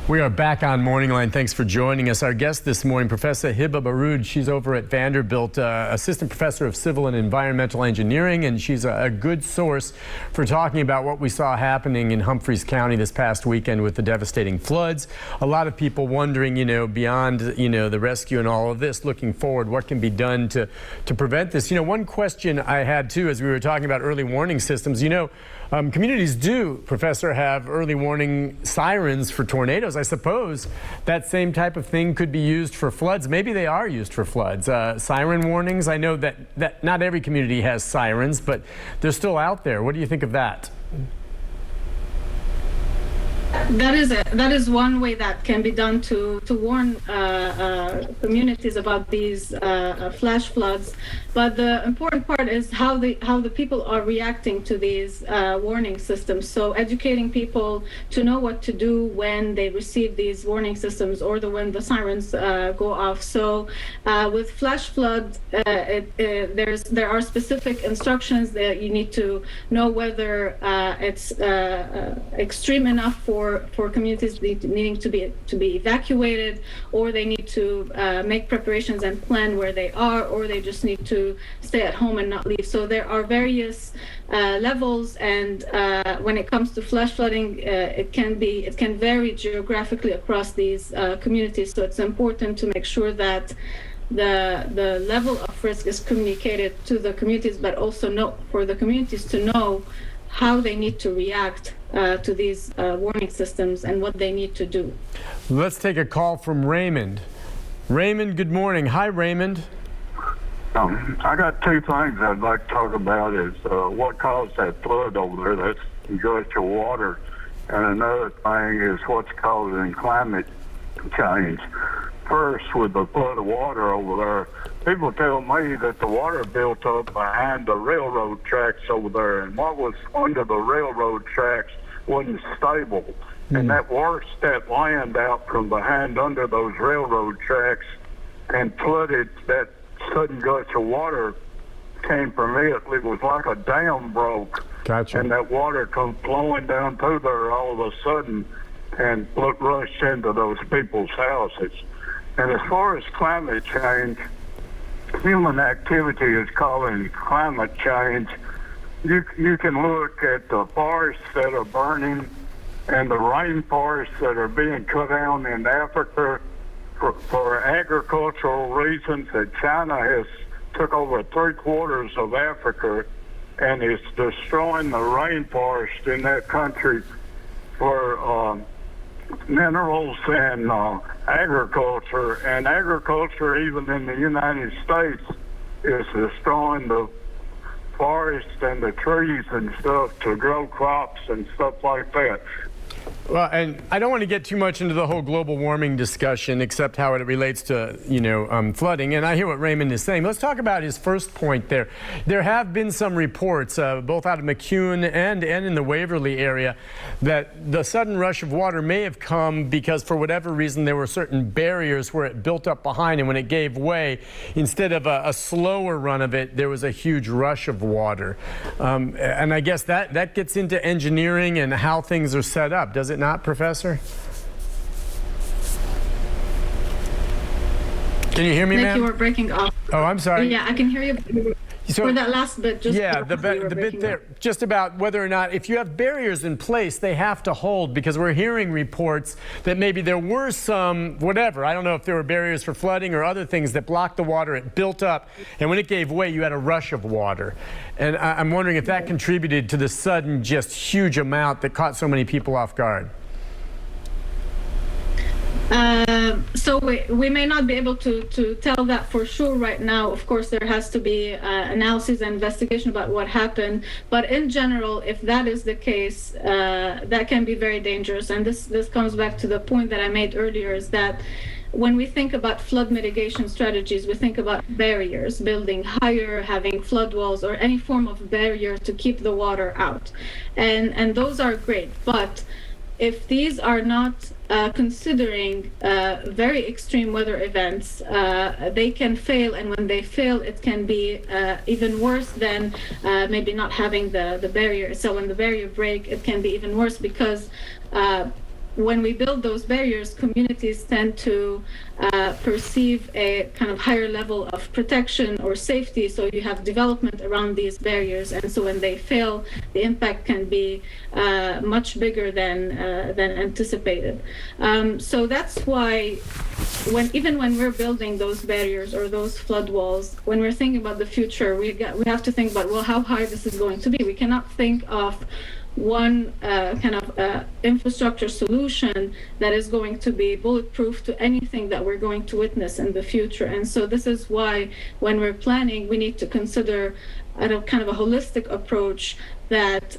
We are back on Morning Line. Thanks for joining us. Our guest this morning, Professor Hiba Baroud. She's over at Vanderbilt, Assistant Professor of Civil and Environmental Engineering, and she's a good source for talking about what we saw happening in Humphreys County this past weekend with the devastating floods. A lot of people wondering, beyond, the rescue and all of this, looking forward, what can be done to prevent this? One question I had, too, as we were talking about early warning systems, communities do, Professor, have early warning sirens for tornadoes. I suppose that same type of thing could be used for floods. Maybe they are used for floods. Siren warnings, I know that not every community has sirens, but they're still out there. What do you think of that? That is one way that can be done to warn communities about these flash floods. But the important part is how the people are reacting to these warning systems. So educating people to know what to do when they receive these warning systems or when the sirens go off. So with flash floods, there are specific instructions that you need to know whether it's extreme enough for communities needing to be evacuated, or they need to make preparations and plan where they are, or they just need to stay at home and not leave. So there are various levels, and when it comes to flash flooding, it can vary geographically across these communities. So it's important to make sure that the level of risk is communicated to the communities, but also for the communities to know how they need to react to these warning systems and what they need to do. Let's take a call from Raymond. Raymond, good morning. Hi, Raymond. I got two things I'd like to talk about is what caused that flood over there, that's gush of water, and another thing is what's causing climate change. First, with the flood of water over there, people tell me that the water built up behind the railroad tracks over there, and what was under the railroad tracks wasn't stable. And that washed that land out from behind under those railroad tracks and flooded. That sudden gush of water came from it. It was like a dam broke. Gotcha. And that water come flowing down through there all of a sudden and rushed into those people's houses. And as far as climate change, human activity is causing climate change. You can look at the forests that are burning and the rainforests that are being cut down in Africa for agricultural reasons. That China has took over 3/4 of Africa and is destroying the rainforest in that country for minerals and agriculture. And agriculture, even in the United States, is destroying the forest and the trees and stuff to grow crops and stuff like that. Well, and I don't want to get too much into the whole global warming discussion, except how it relates to, flooding. And I hear what Raymond is saying. Let's talk about his first point there. There have been some reports, both out of McCune and in the Waverly area, that the sudden rush of water may have come because, for whatever reason, there were certain barriers where it built up behind, and when it gave way, instead of a slower run of it, there was a huge rush of water. And I guess that gets into engineering and how things are set up. Does it not, Professor? Can you hear me, ma'am? You were breaking off. Oh, I'm sorry. Yeah, I can hear you. So, for that last bit, just the bit there, just about whether or not, if you have barriers in place, they have to hold, because we're hearing reports that maybe there were some, whatever, I don't know if there were barriers for flooding or other things that blocked the water, it built up, and when it gave way, you had a rush of water. And I'm wondering if that contributed to the sudden, just huge amount that caught so many people off guard. So we may not be able to tell that for sure right now. Of course, there has to be analysis and investigation about what happened. But in general, if that is the case, that can be very dangerous. And this comes back to the point that I made earlier, is that when we think about flood mitigation strategies, we think about barriers, building higher, having flood walls, or any form of barrier to keep the water out. And those are great. But if these are not considering very extreme weather events, they can fail, and when they fail, it can be even worse than maybe not having the barrier. So when the barrier break, it can be even worse, because when we build those barriers, communities tend to perceive a kind of higher level of protection or safety. So you have development around these barriers, and so when they fail, the impact can be much bigger than anticipated. So that's why even when we're building those barriers or those flood walls, when we're thinking about the future, we have to think about, well, how high this is going to be. We cannot think of one kind of infrastructure solution that is going to be bulletproof to anything that we're going to witness in the future. And so this is why when we're planning, we need to consider a kind of a holistic approach that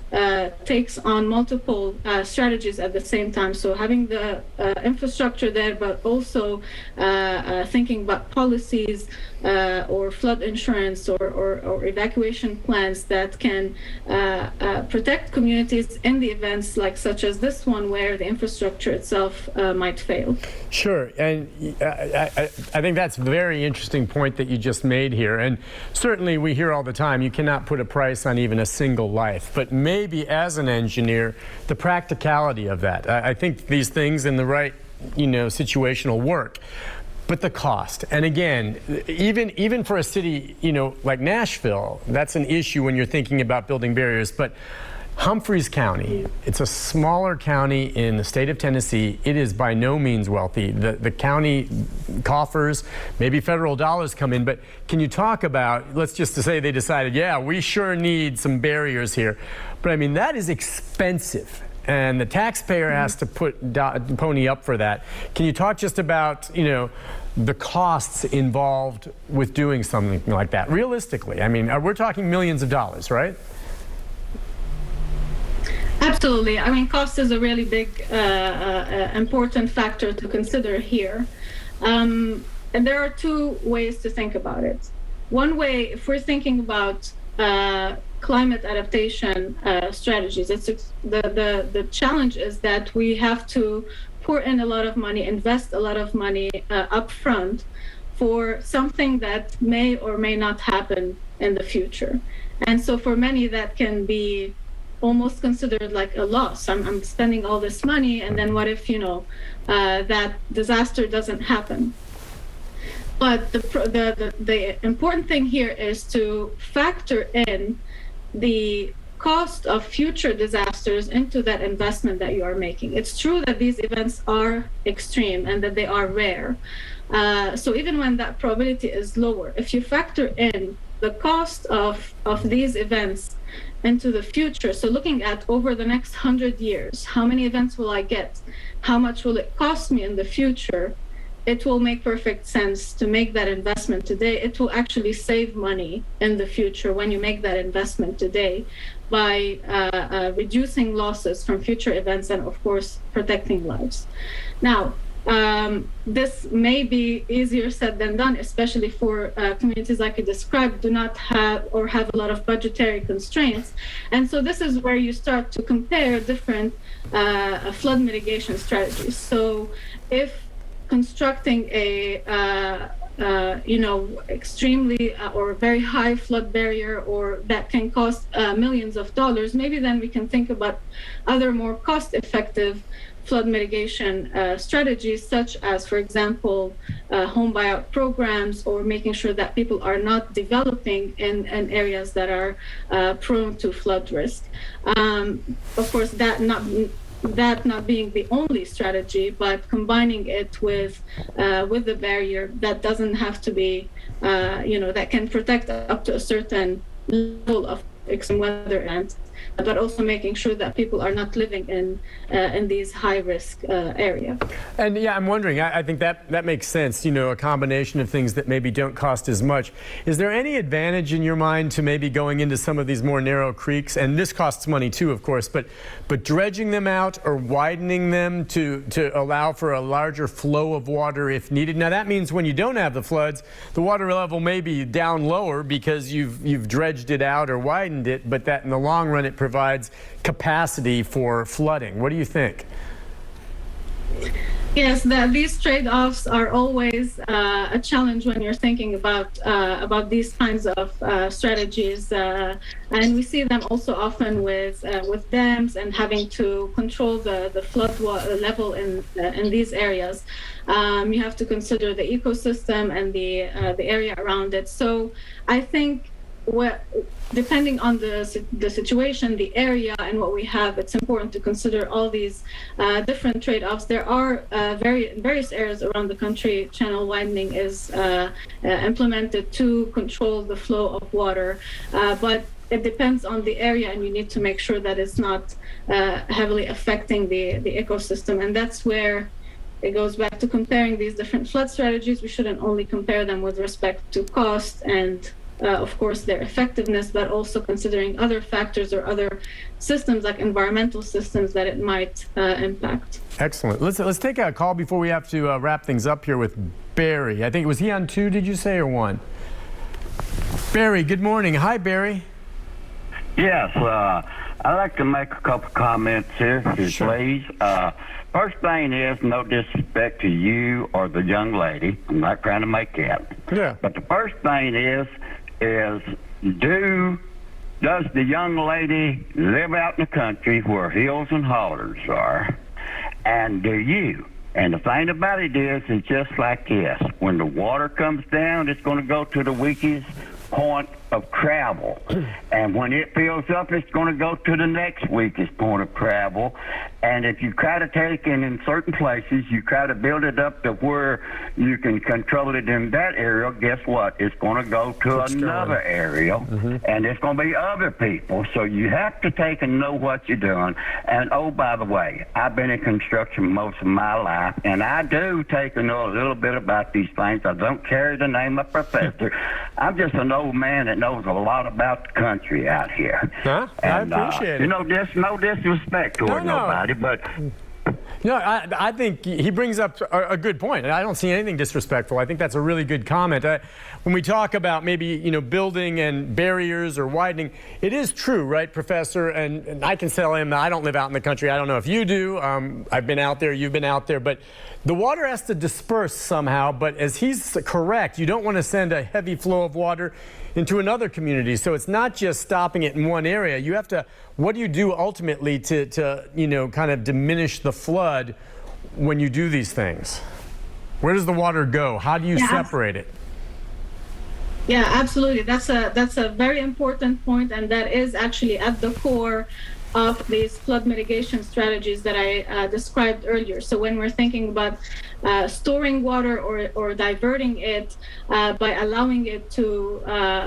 takes on multiple strategies at the same time. So having the infrastructure there, but also thinking about policies or flood insurance or evacuation plans that can protect communities in the events such as this one, where the infrastructure itself might fail. Sure, and I think that's a very interesting point that you just made here. And certainly we hear all the time, you cannot put a price on even a single life. But maybe as an engineer, the practicality of that. I think these things in the right, situation will work. But the cost, and again, even for a city, like Nashville, that's an issue when you're thinking about building barriers. But Humphreys County, it's a smaller county in the state of Tennessee. It is by no means wealthy. The county coffers, maybe federal dollars come in, but can you talk about, let's just say they decided, yeah, we sure need some barriers here. But I mean, that is expensive, and the taxpayer has to pony up for that. Can you talk just about, the costs involved with doing something like that? Realistically, I mean, we're talking millions of dollars, right? Absolutely. I mean, cost is a really big, important factor to consider here. And there are two ways to think about it. One way, if we're thinking about climate adaptation strategies, the challenge is that we have to pour in a lot of money, invest a lot of money upfront for something that may or may not happen in the future. And so for many, that can be almost considered like a loss. I'm spending all this money, and then what if that disaster doesn't happen? But the important thing here is to factor in the cost of future disasters into that investment that you are making. It's true that these events are extreme and that they are rare. So even when that probability is lower, if you factor in the cost of these events into the future, so looking at over the next 100 years, how many events will I get? How much will it cost me in the future? It will make perfect sense to make that investment today. It will actually save money in the future when you make that investment today by reducing losses from future events and, of course, protecting lives. Now, this may be easier said than done, especially for communities like you described, do not have or have a lot of budgetary constraints. And so this is where you start to compare different flood mitigation strategies. So if constructing a extremely or very high flood barrier, or that can cost millions of dollars, maybe then we can think about other more cost-effective flood mitigation strategies, such as, for example, home buyout programs, or making sure that people are not developing in areas that are prone to flood risk. Of course, that not being the only strategy, but combining it with the barrier that doesn't have to be, that can protect up to a certain level of extreme weather events, but also making sure that people are not living in these high-risk areas. And yeah, I'm wondering, I think that makes sense, a combination of things that maybe don't cost as much. Is there any advantage in your mind to maybe going into some of these more narrow creeks? And this costs money too, of course, but dredging them out or widening them to allow for a larger flow of water if needed? Now that means when you don't have the floods, the water level may be down lower because you've dredged it out or widened it, but that in the long run it provides capacity for flooding. What do you think? Yes, these trade-offs are always a challenge when you're thinking about these kinds of strategies, and we see them also often with dams and having to control the flood level in these areas. You have to consider the ecosystem and the area around it. So I think depending on the situation, the area, and what we have, it's important to consider all these different trade-offs. There are various areas around the country, channel widening is implemented to control the flow of water, but it depends on the area, and you need to make sure that it's not heavily affecting the ecosystem. And that's where it goes back to comparing these different flood strategies. We shouldn't only compare them with respect to cost and of course, their effectiveness, but also considering other factors or other systems like environmental systems that it might impact. Excellent. Let's take a call before we have to wrap things up here with Barry. I think, was he on 2, did you say, or 1? Barry, good morning. Hi, Barry. Yes, I'd like to make a couple comments here, Sure. please. First thing is, no disrespect to you or the young lady. I'm not trying to make that. Yeah. But the first thing is does the young lady live out in the country where hills and hollers are? And do you? And the thing about it is, it's just like this. When the water comes down, it's going to go to the weakest point of travel. And when it fills up, it's going to go to the next weakest point of travel. And if you try to take it in certain places, you try to build it up to where you can control it in that area, guess what? It's going to go to another area, and it's going to be other people. So you have to take and know what you're doing. And, oh, by the way, I've been in construction most of my life, and I do take and know a little bit about these things. I don't carry the name of professor. I'm just an old man that knows a lot about the country out here. Huh? And, I appreciate it. You know, there's no disrespect toward nobody, but No, I think he brings up a good point. I don't see anything disrespectful. I think that's a really good comment. When we talk about maybe, building and barriers or widening, it is true, right, Professor? And I can tell him that I don't live out in the country. I don't know if you do. I've been out there. You've been out there. But the water has to disperse somehow. But as he's correct, you don't want to send a heavy flow of water into another community. So it's not just stopping it in one area. You have to, what do you do ultimately to kind of diminish the flood when you do these things? Where does the water go? How do you separate it? Yeah, absolutely. That's a very important point, and that is actually at the core of these flood mitigation strategies that I described earlier. So when we're thinking about storing water or diverting it by allowing it to,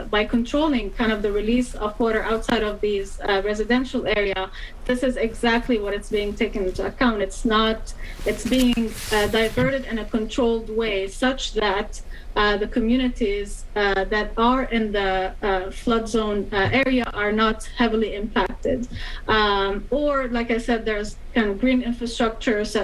by controlling kind of the release of water outside of these residential area, this is exactly what it's being taken into account. It's being diverted in a controlled way such that the communities that are in the flood zone area are not heavily impacted. Or, like I said, there's kind of green infrastructures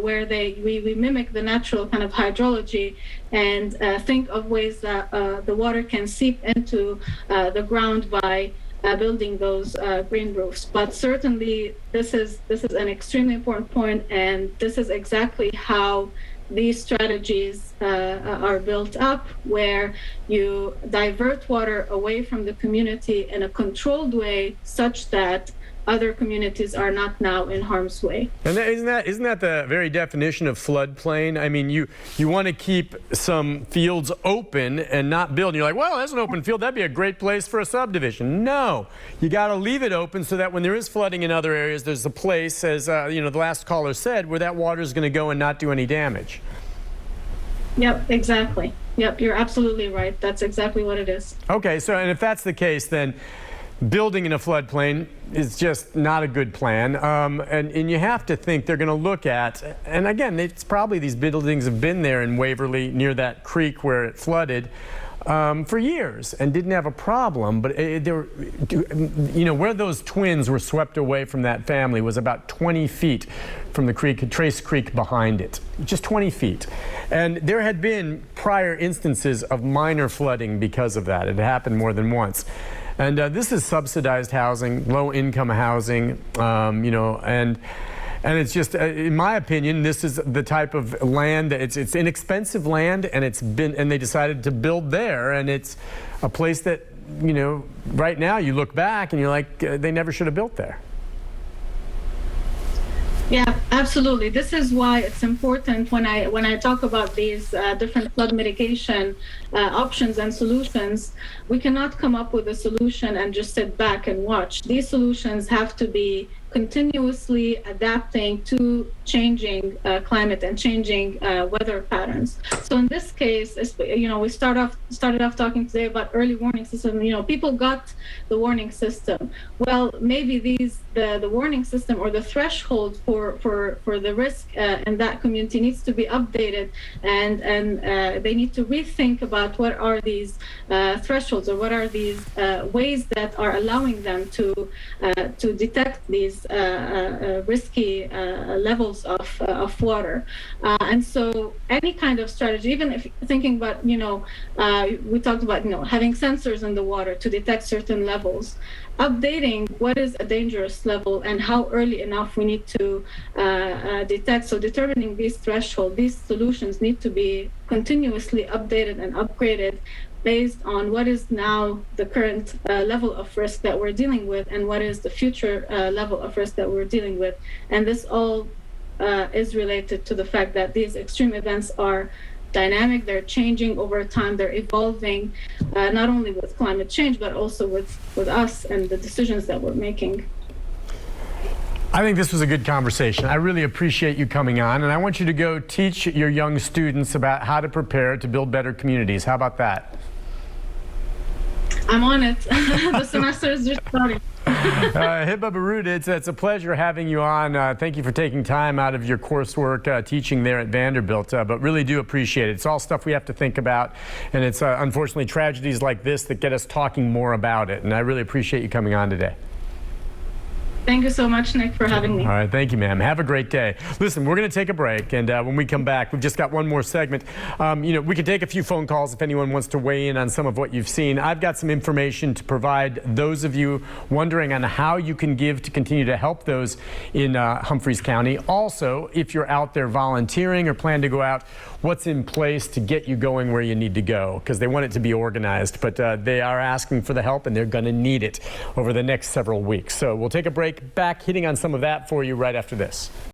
where we mimic the natural kind of hydrology and think of ways that the water can seep into the ground by building those green roofs. But certainly this is an extremely important point, and this is exactly how these strategies are built up, where you divert water away from the community in a controlled way such that other communities are not now in harm's way. And isn't that the very definition of floodplain? I mean, you want to keep some fields open and not build. And you're like, well, that's an open field. That'd be a great place for a subdivision. No, you got to leave it open so that when there is flooding in other areas, there's a place, as the last caller said, where that water is going to go and not do any damage. Yep, exactly. Yep, you're absolutely right. That's exactly what it is. Okay, so and if that's the case, then building in a floodplain is just not a good plan. And you have to think they're going to look at, and again, it's probably these buildings have been there in Waverly near that creek where it flooded for years and didn't have a problem. But where those twins were swept away from that family was about 20 feet from the creek, Trace Creek behind it, just 20 feet. And there had been prior instances of minor flooding because of that. It happened more than once. And this is subsidized housing, low-income housing, and And it's just, in my opinion, this is the type of land that it's inexpensive land, and they decided to build there, and it's a place that, you know, right now you look back and you're like, they never should have built there. Yeah, absolutely. This is why it's important when I talk about these different flood mitigation options and solutions. We cannot come up with a solution and just sit back and watch. These solutions have to be continuously adapting to changing climate and changing weather patterns. So in this case, you know, we started off talking today about early warning system. You know, people got the warning system. Well, maybe the warning system or the threshold for the risk in that community needs to be updated, and they need to rethink about what are these thresholds, or what are these ways that are allowing them to detect these risky levels of water. And so any kind of strategy, even if thinking about, you know, we talked about, you know, having sensors in the water to detect certain levels, updating what is a dangerous level and how early enough we need to detect. So determining these thresholds, these solutions need to be continuously updated and upgraded based on what is now the current level of risk that we're dealing with, and what is the future level of risk that we're dealing with. And this all is related to the fact that these extreme events are dynamic, they're changing over time, they're evolving, not only with climate change, but also with us and the decisions that we're making. I think this was a good conversation. I really appreciate you coming on, and I want you to go teach your young students about how to prepare to build better communities. How about that? I'm on it. The semester is just starting. Hiba Baroud, it's a pleasure having you on. Thank you for taking time out of your coursework teaching there at Vanderbilt, but really do appreciate it. It's all stuff we have to think about, and it's unfortunately tragedies like this that get us talking more about it, and I really appreciate you coming on today. Thank you so much, Nick, for having me. All right, thank you, ma'am. Have a great day. Listen, we're going to take a break, and when we come back, we've just got one more segment. You know, we can take a few phone calls if anyone wants to weigh in on some of what you've seen. I've got some information to provide those of you wondering on how you can give to continue to help those in Humphreys County. Also, if you're out there volunteering or plan to go out, what's in place to get you going where you need to go, because they want it to be organized, but they are asking for the help, and they're going to need it over the next several weeks. So we'll take a break, back hitting on some of that for you right after this.